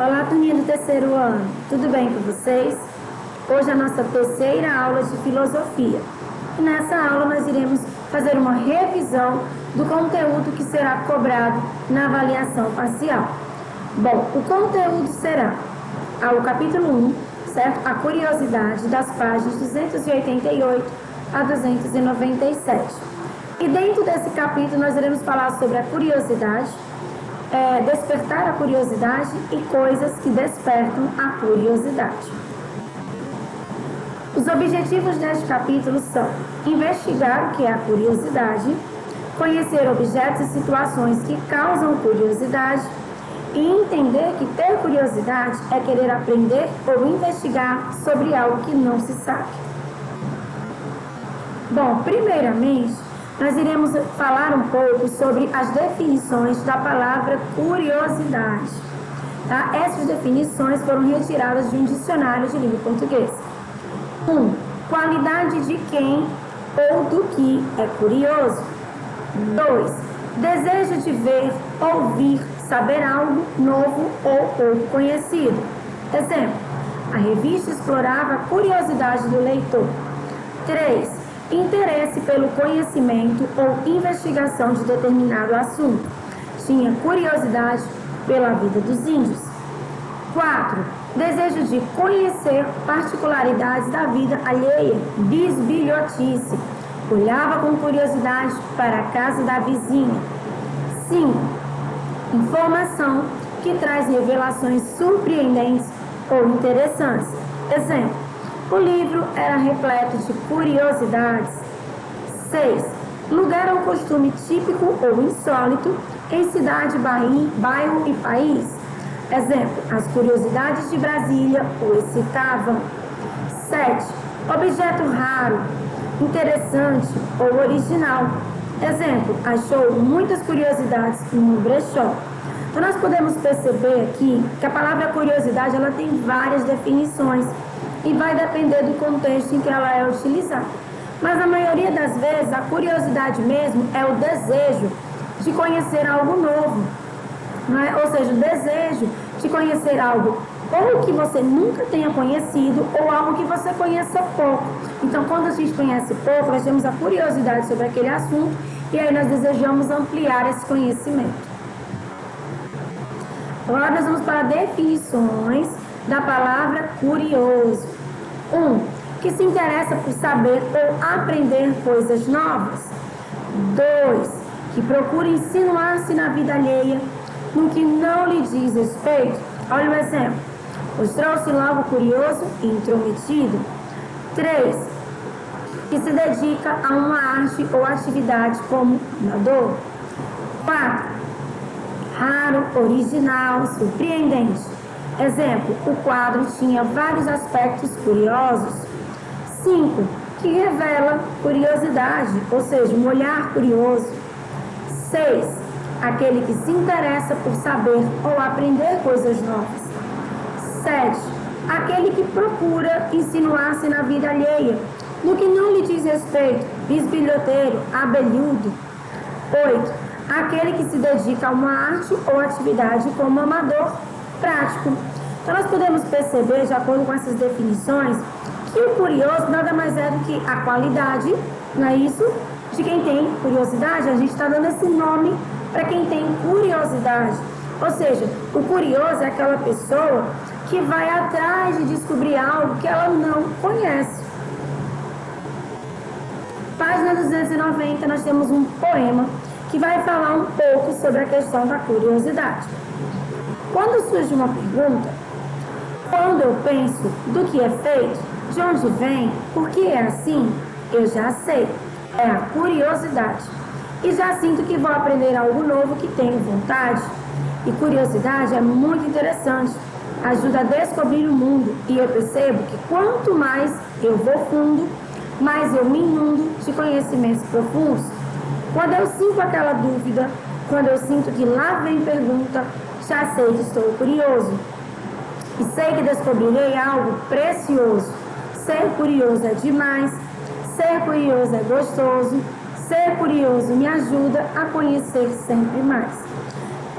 Olá, turminha do terceiro ano, tudo bem com vocês? Hoje é a nossa terceira aula de filosofia e nessa aula nós iremos fazer uma revisão do conteúdo que será cobrado na avaliação parcial. Bom, o conteúdo será o capítulo 1, certo? A curiosidade, das páginas 288 a 297. E dentro desse capítulo nós iremos falar sobre a curiosidade, despertar a curiosidade e coisas que despertam a curiosidade. Os objetivos deste capítulo são investigar o que é a curiosidade, conhecer objetos e situações que causam curiosidade e entender que ter curiosidade é querer aprender ou investigar sobre algo que não se sabe. Bom, primeiramente, nós iremos falar um pouco sobre as definições da palavra curiosidade. Tá? Essas definições foram retiradas de um dicionário de língua portuguesa. 1. Qualidade de quem ou do que é curioso. 2. Desejo de ver, ouvir, saber algo novo ou pouco conhecido. Exemplo, a revista explorava a curiosidade do leitor. 3. Interesse pelo conhecimento ou investigação de determinado assunto. Tinha curiosidade pela vida dos índios. 4. Desejo de conhecer particularidades da vida alheia, bisbilhotice. Olhava com curiosidade para a casa da vizinha. 5. Informação que traz revelações surpreendentes ou interessantes. Exemplo, o livro era repleto de curiosidades. 6. Lugar ou costume típico ou insólito em cidade, bairro e país. Exemplo, as curiosidades de Brasília o excitavam. 7. Objeto raro, interessante ou original. Exemplo, achou muitas curiosidades no brechó. Então, nós podemos perceber aqui que a palavra curiosidade ela tem várias definições e vai depender do contexto em que ela é utilizada. Mas, na maioria das vezes, a curiosidade mesmo é o desejo de conhecer algo novo. Não é? Ou seja, o desejo de conhecer algo ou que você nunca tenha conhecido ou algo que você conheça pouco. Então, quando a gente conhece pouco, nós temos a curiosidade sobre aquele assunto e aí nós desejamos ampliar esse conhecimento. Agora nós vamos para definições da palavra curioso. 1. Que se interessa por saber ou aprender coisas novas. 2. Que procura insinuar-se na vida alheia no que não lhe diz respeito. Olha o exemplo. Mostrou-se logo curioso e intrometido. 3. Que se dedica a uma arte ou atividade como amador. 4. Raro, original, surpreendente. Exemplo, o quadro tinha vários aspectos curiosos. 5. Que revela curiosidade, ou seja, um olhar curioso. 6. Aquele que se interessa por saber ou aprender coisas novas. 7. Aquele que procura insinuar-se na vida alheia, no que não lhe diz respeito, bisbilhoteiro, abelhudo. 8. Aquele que se dedica a uma arte ou atividade como amador prático. Então, nós podemos perceber, de acordo com essas definições, que o curioso nada mais é do que a qualidade, não é isso? De quem tem curiosidade, a gente está dando esse nome para quem tem curiosidade. Ou seja, o curioso é aquela pessoa que vai atrás de descobrir algo que ela não conhece. Página 290, nós temos um poema que vai falar um pouco sobre a questão da curiosidade. Quando surge uma pergunta, quando eu penso do que é feito, de onde vem, por que é assim, eu já sei. É a curiosidade. E já sinto que vou aprender algo novo que tenho vontade. E curiosidade é muito interessante. Ajuda a descobrir o mundo. E eu percebo que quanto mais eu vou fundo, mais eu me inundo de conhecimentos profundos. Quando eu sinto aquela dúvida, quando eu sinto que lá vem pergunta, já sei que estou curioso. E sei que descobrirei algo precioso. Ser curioso é demais. Ser curioso é gostoso. Ser curioso me ajuda a conhecer sempre mais.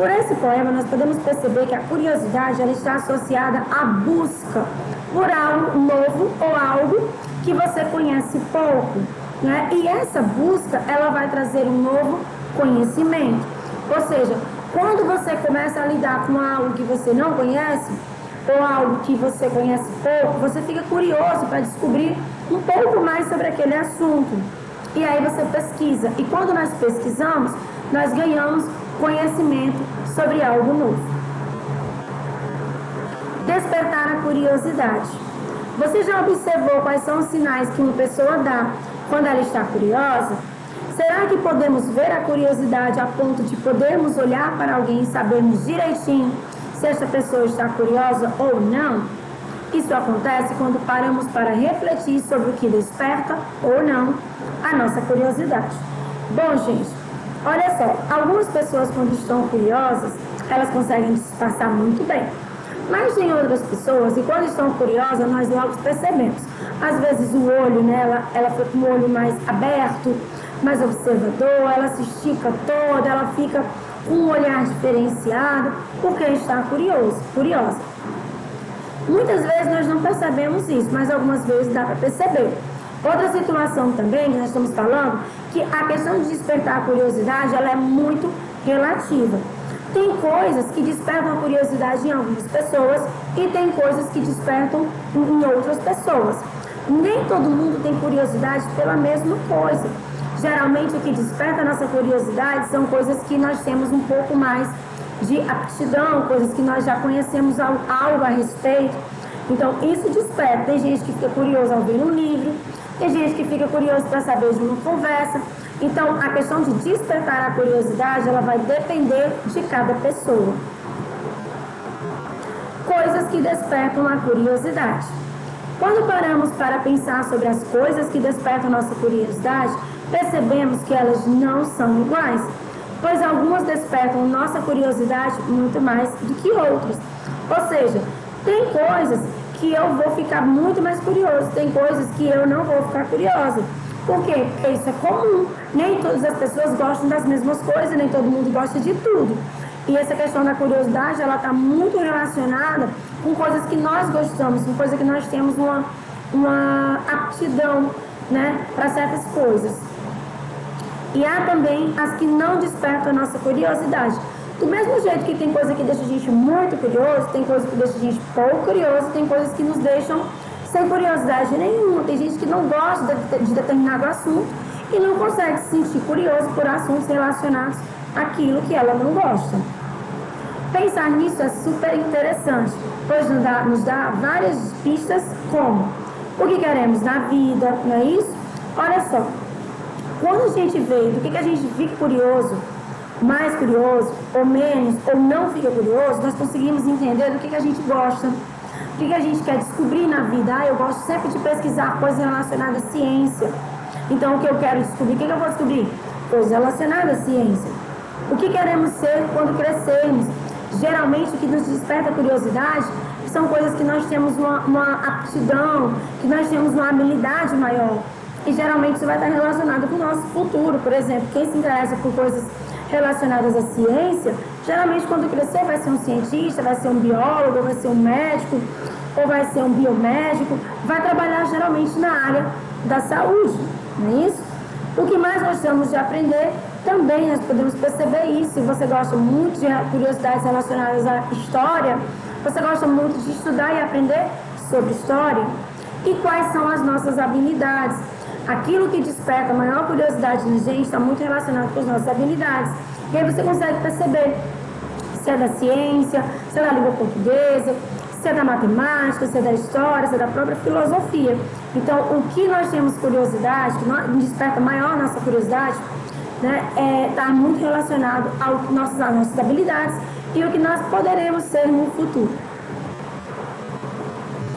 Por esse poema, nós podemos perceber que a curiosidade ela está associada à busca por algo novo ou algo que você conhece pouco, né? E essa busca, ela vai trazer um novo conhecimento. Ou seja, quando você começa a lidar com algo que você não conhece, ou algo que você conhece pouco, você fica curioso para descobrir um pouco mais sobre aquele assunto. E aí você pesquisa. E quando nós pesquisamos, nós ganhamos conhecimento sobre algo novo. Despertar a curiosidade. Você já observou quais são os sinais que uma pessoa dá quando ela está curiosa? Será que podemos ver a curiosidade a ponto de podermos olhar para alguém e sabermos direitinho se esta pessoa está curiosa ou não? Isso acontece quando paramos para refletir sobre o que desperta ou não a nossa curiosidade. Bom, gente, olha só, algumas pessoas quando estão curiosas, elas conseguem disfarçar muito bem. Mas tem outras pessoas, e quando estão curiosas, nós logo percebemos. Às vezes o olho, né, ela fica com o olho mais aberto, mais observador, ela se estica toda, ela fica com um olhar diferenciado, porque está curiosa. Muitas vezes nós não percebemos isso, mas algumas vezes dá para perceber. Outra situação também que nós estamos falando, que a questão de despertar a curiosidade, ela é muito relativa. Tem coisas que despertam a curiosidade em algumas pessoas e tem coisas que despertam em outras pessoas. Nem todo mundo tem curiosidade pela mesma coisa. Geralmente o que desperta a nossa curiosidade são coisas que nós temos um pouco mais de aptidão, coisas que nós já conhecemos algo a respeito. Então isso desperta. Tem gente que fica curiosa ao ver um livro, tem gente que fica curiosa para saber de uma conversa. Então a questão de despertar a curiosidade, ela vai depender de cada pessoa. Coisas que despertam a curiosidade. Quando paramos para pensar sobre as coisas que despertam a nossa curiosidade, percebemos que elas não são iguais, pois algumas despertam nossa curiosidade muito mais do que outras. Ou seja, tem coisas que eu vou ficar muito mais curioso, tem coisas que eu não vou ficar curiosa. Por quê? Porque isso é comum. Nem todas as pessoas gostam das mesmas coisas, nem todo mundo gosta de tudo. E essa questão da curiosidade, ela está muito relacionada com coisas que nós gostamos, com coisas que nós temos uma aptidão, né, para certas coisas. E há também as que não despertam a nossa curiosidade. Do mesmo jeito que tem coisa que deixa a gente muito curioso, tem coisa que deixa a gente pouco curioso, tem coisas que nos deixam sem curiosidade nenhuma. Tem gente que não gosta de determinado assunto e não consegue se sentir curioso por assuntos relacionados àquilo que ela não gosta. Pensar nisso é super interessante, pois nos dá várias pistas como o que queremos na vida, não é isso? Olha só, quando a gente vê do que a gente fica curioso, mais curioso, ou menos, ou não fica curioso, nós conseguimos entender do que a gente gosta, o que a gente quer descobrir na vida. Eu gosto sempre de pesquisar coisas relacionadas à ciência. Então, o que eu quero descobrir? O que eu vou descobrir? Coisas relacionadas à ciência. O que queremos ser quando crescermos? Geralmente, o que nos desperta curiosidade são coisas que nós temos uma aptidão, que nós temos uma habilidade maior. E geralmente isso vai estar relacionado com o nosso futuro. Por exemplo, quem se interessa por coisas relacionadas à ciência, geralmente quando crescer vai ser um cientista, vai ser um biólogo, vai ser um médico, ou vai ser um biomédico, vai trabalhar geralmente na área da saúde, não é isso? O que mais gostamos de aprender, também nós podemos perceber isso. Se você gosta muito de curiosidades relacionadas à história, você gosta muito de estudar e aprender sobre história. E quais são as nossas habilidades? Aquilo que desperta a maior curiosidade na gente está muito relacionado com as nossas habilidades. E aí você consegue perceber se é da ciência, se é da língua portuguesa, se é da matemática, se é da história, se é da própria filosofia. Então, o que nós temos curiosidade, que desperta maior nossa curiosidade, né, está muito relacionado às nossas habilidades e o que nós poderemos ser no futuro.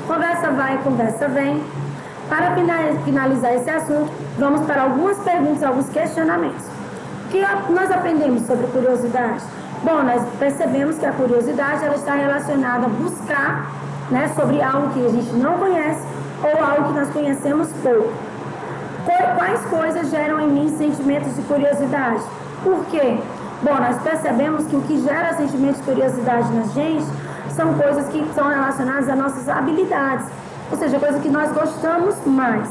Conversa vai, conversa vem. Para finalizar esse assunto, vamos para algumas perguntas, alguns questionamentos. O que nós aprendemos sobre curiosidade? Bom, nós percebemos que a curiosidade ela está relacionada a buscar, né, sobre algo que a gente não conhece ou algo que nós conhecemos pouco. Quais coisas geram em mim sentimentos de curiosidade? Por quê? Bom, nós percebemos que o que gera sentimento de curiosidade na gente são coisas que são relacionadas às nossas habilidades, ou seja, coisas que nós gostamos mais.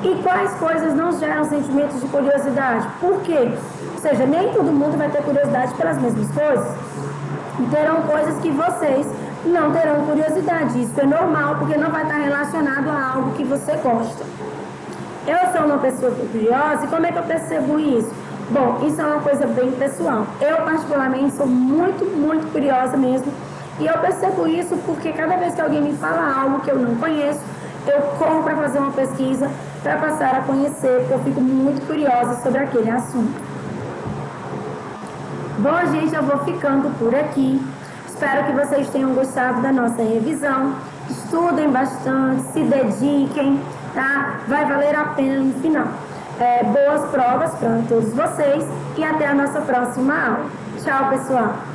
E quais coisas não geram sentimentos de curiosidade? Por quê? Ou seja, nem todo mundo vai ter curiosidade pelas mesmas coisas. Terão coisas que vocês não terão curiosidade. Isso é normal, porque não vai estar relacionado a algo que você gosta. Eu sou uma pessoa curiosa, e como é que eu percebo isso? Bom, isso é uma coisa bem pessoal. Eu, particularmente, sou muito, muito curiosa mesmo. E eu percebo isso porque cada vez que alguém me fala algo que eu não conheço, eu corro para fazer uma pesquisa, para passar a conhecer, porque eu fico muito curiosa sobre aquele assunto. Bom, gente, eu vou ficando por aqui. Espero que vocês tenham gostado da nossa revisão. Estudem bastante, se dediquem, tá? Vai valer a pena no final. Boas provas para todos vocês e até a nossa próxima aula. Tchau, pessoal!